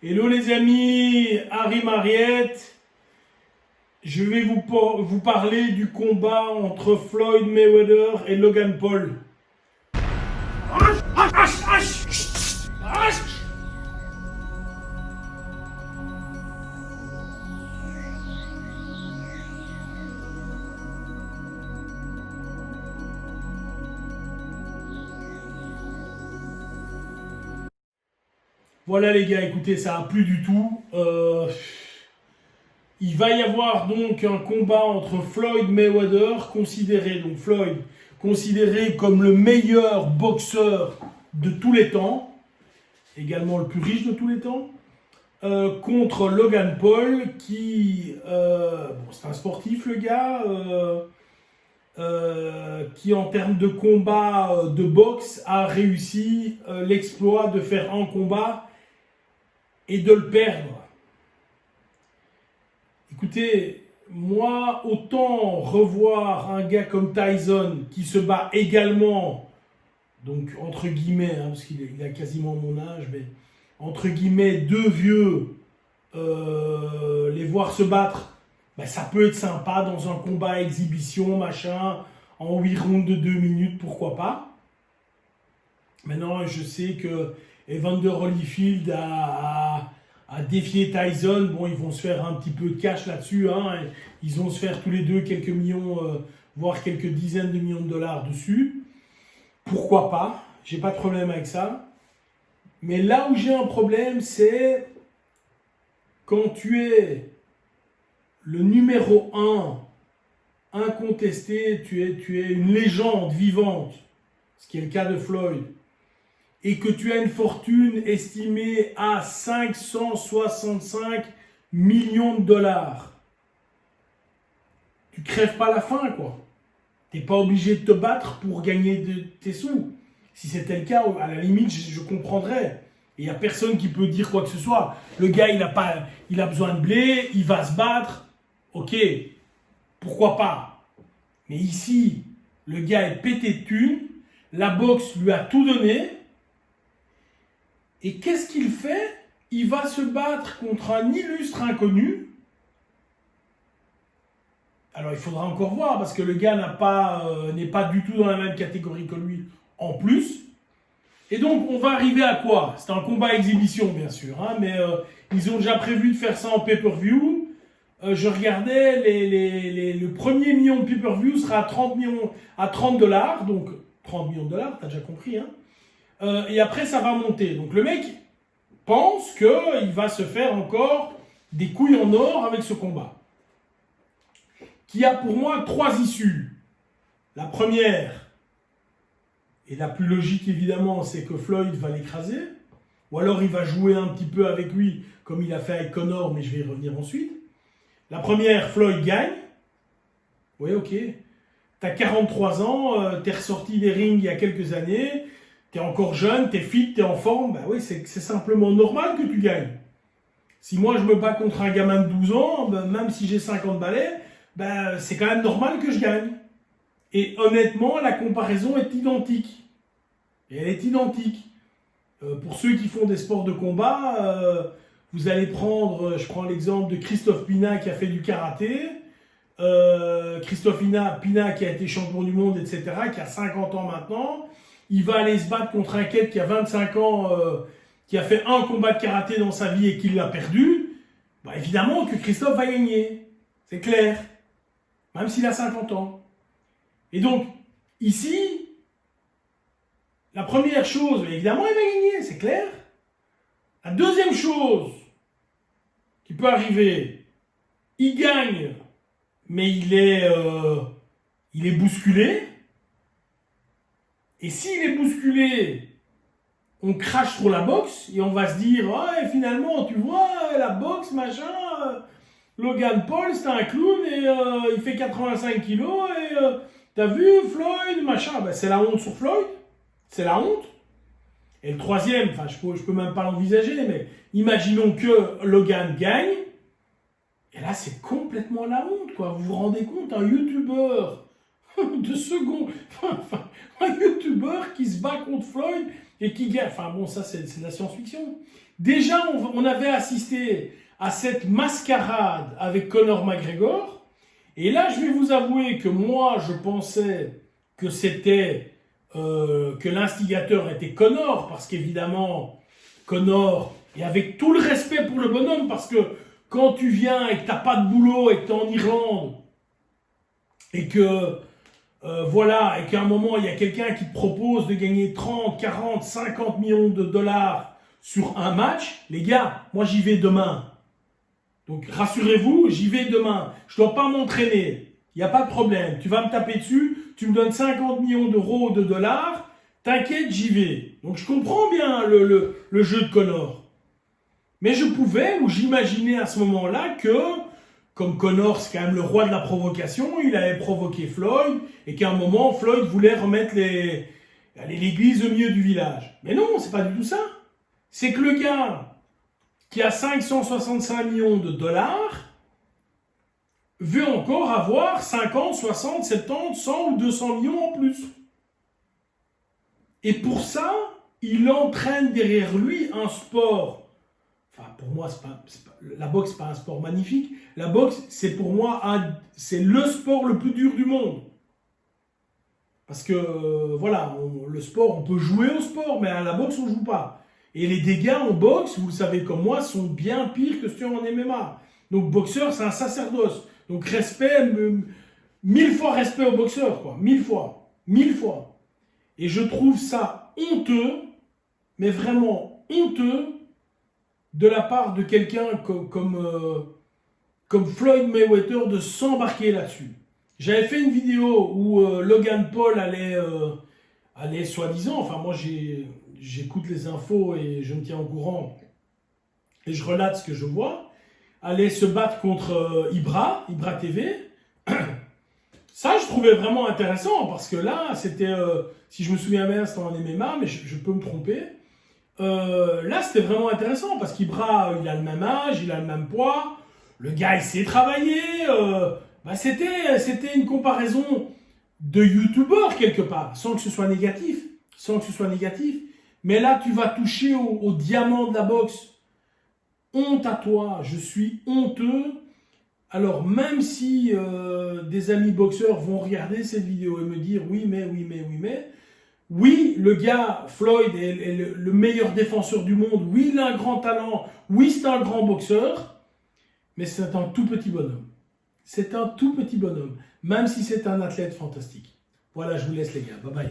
Hello les amis, Harry Mariette. Je vais vous parler du combat entre Floyd Mayweather et Logan Paul. Voilà les gars, écoutez, ça a plu du tout. Il va y avoir donc un combat entre Floyd Mayweather, considéré comme le meilleur boxeur de tous les temps, également le plus riche de tous les temps, contre Logan Paul, c'est un sportif le gars, qui en termes de combat de boxe a réussi l'exploit de faire un combat et de le perdre. Écoutez, moi, autant revoir un gars comme Tyson qui se bat également, donc entre guillemets, parce qu'il a quasiment mon âge, mais entre guillemets, deux vieux, les voir se battre, ça peut être sympa dans un combat exhibition, machin, en 8 rounds de 2 minutes, pourquoi pas. Maintenant, je sais que Evander Holyfield a défié Tyson. Bon, ils vont se faire un petit peu de cash là-dessus. Ils vont se faire tous les deux quelques millions, voire quelques dizaines de millions de dollars dessus. Pourquoi pas? J'ai pas de problème avec ça. Mais là où j'ai un problème, c'est quand tu es le numéro 1, incontesté, tu es une légende vivante, ce qui est le cas de Floyd, et que tu as une fortune estimée à 565 millions de dollars. Tu crèves pas la faim, quoi. Tu n'es pas obligé de te battre pour gagner tes sous. Si c'était le cas, à la limite, je comprendrais. Il n'y a personne qui peut dire quoi que ce soit. Le gars, il a besoin de blé, il va se battre. Ok, pourquoi pas. Mais ici, le gars est pété de thunes, la boxe lui a tout donné. Et qu'est-ce qu'il fait? Il va se battre contre un illustre inconnu. Alors il faudra encore voir, parce que le gars n'est pas du tout dans la même catégorie que lui en plus. Et donc on va arriver à quoi? C'est un combat exhibition bien sûr, mais ils ont déjà prévu de faire ça en pay-per-view. Je regardais, le premier million de pay-per-view sera à 30 dollars, donc 30 millions de dollars, t'as déjà compris, et après ça va monter. Donc le mec pense qu'il va se faire encore des couilles en or avec ce combat, qui a pour moi 3 issues. La première, et la plus logique évidemment, c'est que Floyd va l'écraser, ou alors il va jouer un petit peu avec lui, comme il a fait avec Conor, mais je vais y revenir ensuite. La première, Floyd gagne. Oui, ok. T'as 43 ans, t'es ressorti des rings il y a quelques années, t'es encore jeune, t'es fit, t'es en forme, oui, c'est simplement normal que tu gagnes. Si moi je me bats contre un gamin de 12 ans, même si j'ai 50 balais, c'est quand même normal que je gagne. Et honnêtement, la comparaison est identique. Et elle est identique. Pour ceux qui font des sports de combat, vous allez prendre, je prends l'exemple de Christophe Pina qui a fait du karaté. Christophe Pina qui a été champion du monde, etc., qui a 50 ans maintenant. Il va aller se battre contre un quête qui a 25 ans, qui a fait un combat de karaté dans sa vie et qui l'a perdu. Évidemment que Christophe va gagner. C'est clair. Même s'il a 50 ans. Et donc, ici, la première chose, évidemment, il va gagner, c'est clair. La deuxième chose qui peut arriver, il gagne, mais il est bousculé. Et s'il est bousculé, on crache sur la boxe et on va se dire, ouais, finalement, tu vois, la boxe, machin, Logan Paul, c'est un clown et il fait 85 kilos et t'as vu Floyd, machin, c'est la honte sur Floyd, c'est la honte. Et le troisième, je peux même pas l'envisager, mais imaginons que Logan gagne, et là c'est complètement la honte, quoi. Vous vous rendez compte, un youtubeur de seconde, un youtubeur qui se bat contre Floyd et qui gagne, ça c'est de la science-fiction, Déjà, on avait assisté à cette mascarade avec Conor McGregor. Et là, je vais vous avouer que moi, je pensais que c'était que l'instigateur était Conor, parce qu'évidemment, Conor, et avec tout le respect pour le bonhomme, parce que quand tu viens et que tu n'as pas de boulot et que tu es en Irlande, et que voilà, et qu'à un moment, il y a quelqu'un qui te propose de gagner 30, 40, 50 millions de dollars sur un match, les gars, moi j'y vais demain. Donc rassurez-vous, j'y vais demain. Je ne dois pas m'entraîner. Il n'y a pas de problème. Tu vas me taper dessus, tu me donnes 50 millions d'euros ou de dollars, t'inquiète, j'y vais. Donc je comprends bien le jeu de Conor. Mais je pouvais, ou j'imaginais à ce moment-là que, comme Conor, c'est quand même le roi de la provocation, il avait provoqué Floyd, et qu'à un moment, Floyd voulait remettre l'église au milieu du village. Mais non, c'est pas du tout ça. C'est que le gars qui a 565 millions de dollars veut encore avoir 50, 60, 70, 100 ou 200 millions en plus. Et pour ça, il entraîne derrière lui un sport. Enfin, pour moi, la boxe, c'est pas un sport magnifique. La boxe, c'est pour moi, c'est le sport le plus dur du monde. Parce que, voilà, le sport, on peut jouer au sport, mais à la boxe, on ne joue pas. Et les dégâts en boxe, vous le savez comme moi, sont bien pires que ceux en MMA. Donc, boxeur, c'est un sacerdoce. Donc, respect, 1000 fois respect au boxeur, quoi. 1000 fois. 1000 fois. Et je trouve ça honteux, mais vraiment honteux, de la part de quelqu'un comme Floyd Mayweather de s'embarquer là-dessus. J'avais fait une vidéo où Logan Paul allait soi-disant, enfin moi j'écoute les infos et je me tiens au courant et je relate ce que je vois, allait se battre contre Ibra TV. Ça, je trouvais vraiment intéressant parce que là, c'était, si je me souviens bien, c'était en MMA, mais je peux me tromper. Là, c'était vraiment intéressant parce qu'Ibra, il a le même âge, il a le même poids, le gars, il sait travailler. C'était une comparaison de youtubeur quelque part, sans que ce soit négatif. Mais là, tu vas toucher au diamant de la boxe. Honte à toi, je suis honteux. Alors, même si des amis boxeurs vont regarder cette vidéo et me dire oui, le gars, Floyd, est le meilleur défenseur du monde. Oui, il a un grand talent. Oui, c'est un grand boxeur. Mais c'est un tout petit bonhomme. C'est un tout petit bonhomme. Même si c'est un athlète fantastique. Voilà, je vous laisse les gars. Bye bye.